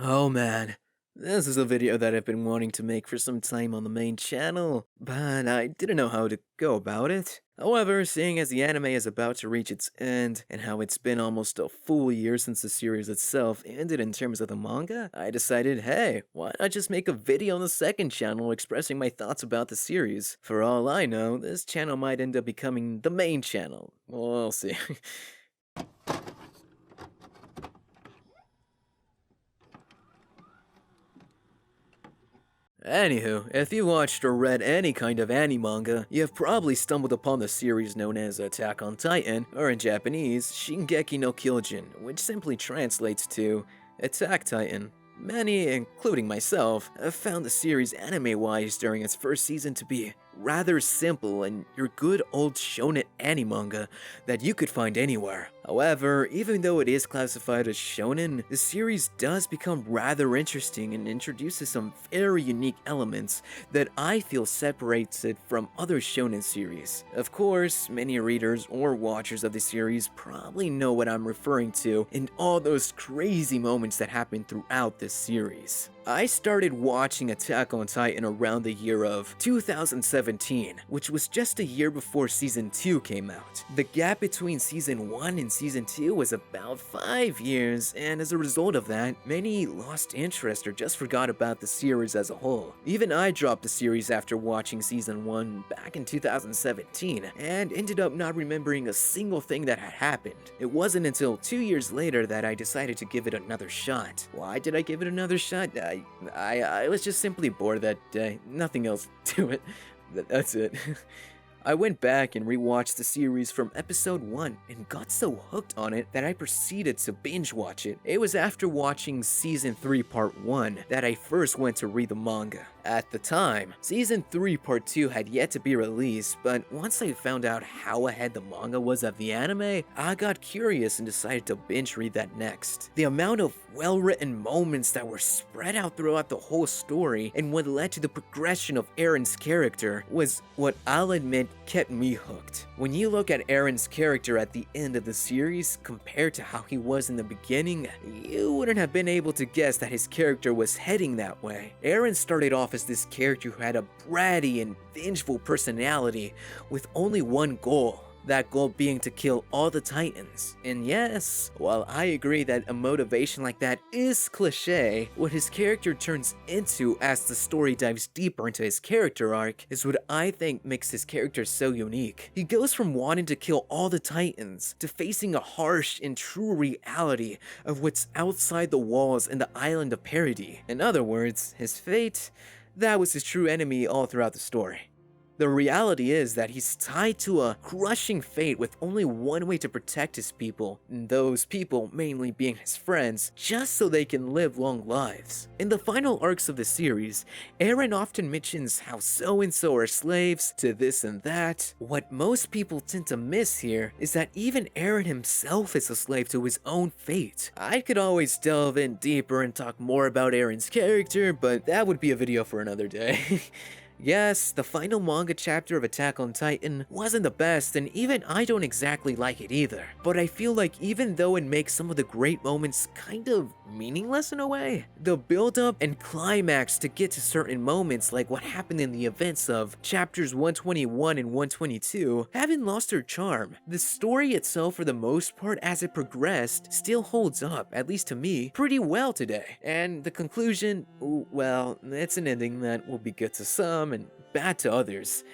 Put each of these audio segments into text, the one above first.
Oh man, this is a video that I've been wanting to make for some time on the main channel, but I didn't know how to go about it. However, seeing as the anime is about to reach its end, and how it's been almost a full year since the series itself ended in terms of the manga, I decided, hey, why not just make a video on the second channel expressing my thoughts about the series? For all I know, this channel might end up becoming the main channel. We'll see. Anywho, if you watched or read any kind of anime manga, you've probably stumbled upon the series known as Attack on Titan, or in Japanese, Shingeki no Kyojin, which simply translates to Attack Titan. Many, including myself, have found the series anime-wise during its first season to be rather simple and your good old shonen anime manga that you could find anywhere. However, even though it is classified as shonen, the series does become rather interesting and introduces some very unique elements that I feel separates it from other shonen series. Of course, many readers or watchers of the series probably know what I'm referring to in all those crazy moments that happen throughout this series. I started watching Attack on Titan around the year of 2017, which was just a year before Season 2 came out. The gap between Season 1 and Season 2 was about 5 years, and as a result of that, many lost interest or just forgot about the series as a whole. Even I dropped the series after watching Season 1 back in 2017, and ended up not remembering a single thing that had happened. It wasn't until 2 years later that I decided to give it another shot. Why did I give it another shot? I was just simply bored that day. Nothing else to it. That's it. I went back and rewatched the series from episode 1 and got so hooked on it that I proceeded to binge watch it. It was after watching season 3 part 1 that I first went to read the manga. At the time, season 3 part 2 had yet to be released, but once I found out how ahead the manga was of the anime, I got curious and decided to binge read that next. The amount of well-written moments that were spread out throughout the whole story and what led to the progression of Eren's character was what I'll admit kept me hooked. When you look at Eren's character at the end of the series compared to how he was in the beginning, you wouldn't have been able to guess that his character was heading that way. Eren started off as this character who had a bratty and vengeful personality with only one goal. That goal being to kill all the Titans. And yes, while I agree that a motivation like that is cliche, what his character turns into as the story dives deeper into his character arc is what I think makes his character so unique. He goes from wanting to kill all the Titans to facing a harsh and true reality of what's outside the walls in the island of Parody. In other words, his fate, that was his true enemy all throughout the story. The reality is that he's tied to a crushing fate with only one way to protect his people, and those people mainly being his friends, just so they can live long lives. In the final arcs of the series, Eren often mentions how so-and-so are slaves to this and that. What most people tend to miss here is that even Eren himself is a slave to his own fate. I could always delve in deeper and talk more about Eren's character, but that would be a video for another day. Yes, the final manga chapter of Attack on Titan wasn't the best, and even I don't exactly like it either. But I feel like even though it makes some of the great moments kind of meaningless in a way, the build-up and climax to get to certain moments like what happened in the events of chapters 121 and 122 haven't lost their charm. The story itself, for the most part as it progressed, still holds up, at least to me, pretty well today. And the conclusion, well, it's an ending that will be good to some and bad to others.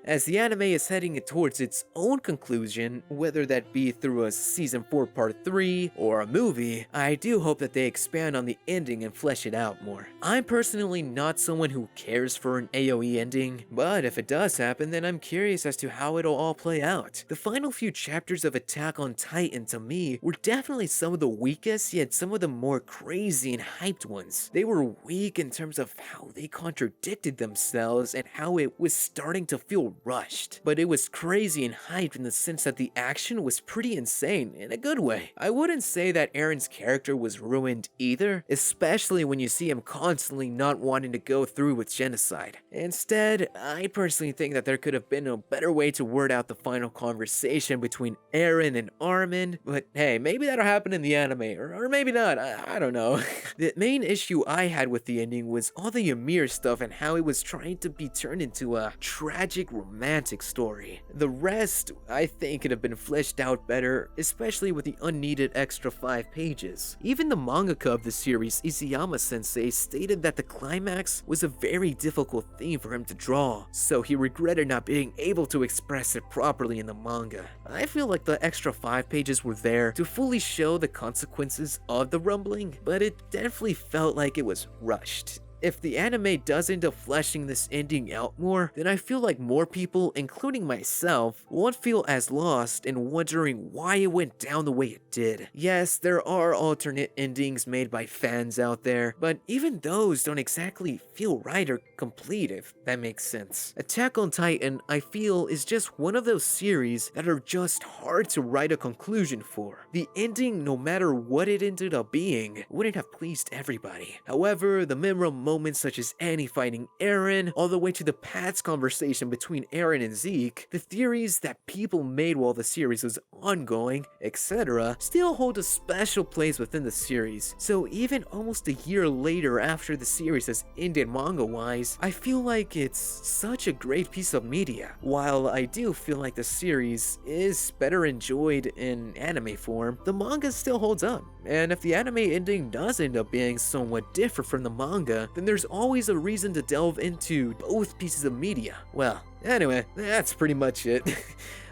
As the anime is heading towards its own conclusion, whether that be through a season 4 part 3 or a movie, I do hope that they expand on the ending and flesh it out more. I'm personally not someone who cares for an AoE ending, but if it does happen, then I'm curious as to how it'll all play out. The final few chapters of Attack on Titan to me were definitely some of the weakest, yet some of the more crazy and hyped ones. They were weak in terms of how they contradicted themselves and how it was starting to feel feel rushed, but it was crazy and hyped in the sense that the action was pretty insane in a good way. I wouldn't say that Eren's character was ruined either, especially when you see him constantly not wanting to go through with genocide. Instead, I personally think that there could have been a better way to word out the final conversation between Eren and Armin, but hey, maybe that'll happen in the anime, or maybe not, I don't know. The main issue I had with the ending was all the Ymir stuff and how it was trying to be turned into a tragic romantic story. The rest, I think, could have been fleshed out better, especially with the unneeded extra 5 pages. Even the mangaka of the series, Izuyama-sensei, stated that the climax was a very difficult theme for him to draw, so he regretted not being able to express it properly in the manga. I feel like the extra 5 pages were there to fully show the consequences of the rumbling, but it definitely felt like it was rushed. If the anime does end up fleshing this ending out more, then I feel like more people, including myself, won't feel as lost and wondering why it went down the way it did. Yes, there are alternate endings made by fans out there, but even those don't exactly feel right or complete, if that makes sense. Attack on Titan, I feel, is just one of those series that are just hard to write a conclusion for. The ending, no matter what it ended up being, wouldn't have pleased everybody. However, the memorable moments such as Annie fighting Eren, all the way to the past conversation between Eren and Zeke, the theories that people made while the series was ongoing, etc., still hold a special place within the series. So even almost a year later after the series has ended manga-wise, I feel like it's such a great piece of media. While I do feel like the series is better enjoyed in anime form, the manga still holds up. And if the anime ending does end up being somewhat different from the manga, then there's always a reason to delve into both pieces of media. Well, anyway, that's pretty much it.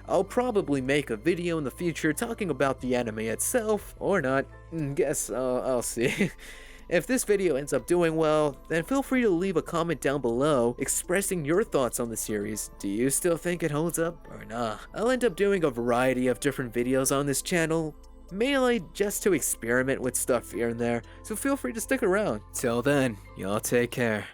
I'll probably make a video in the future talking about the anime itself, or not. Guess I'll see. If this video ends up doing well, then feel free to leave a comment down below expressing your thoughts on the series. Do you still think it holds up, or nah? I'll end up doing a variety of different videos on this channel, mainly just to experiment with stuff here and there, so feel free to stick around. Till then, y'all take care.